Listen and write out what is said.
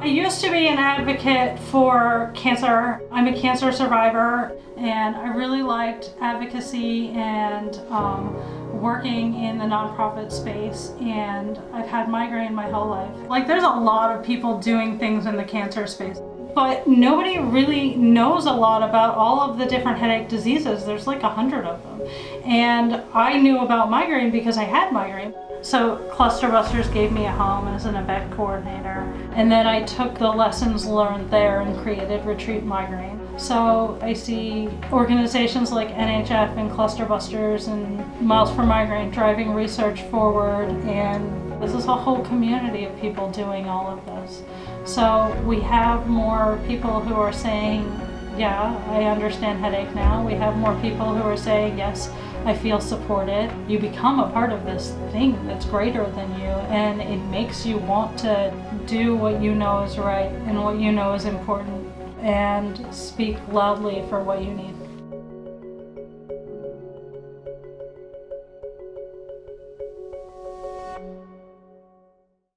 I used to be an advocate for cancer. I'm a cancer survivor, and I really liked advocacy and working in the nonprofit space, and I've had migraine my whole life. Like, there's a lot of people doing things in the cancer space, but nobody really knows a lot about all of the different headache diseases. There's like 100 of them. And I knew about migraine because I had migraine. So ClusterBusters gave me a home as an event coordinator. And then I took the lessons learned there and created Retreat Migraine. So I see organizations like NHF and ClusterBusters and Miles for Migraine driving research forward, and this is a whole community of people doing all of this. So we have more people who are saying, yeah, I understand headache now. We have more people who are saying, yes, I feel supported. You become a part of this thing that's greater than you, and it makes you want to do what you know is right and what you know is important, and speak loudly for what you need.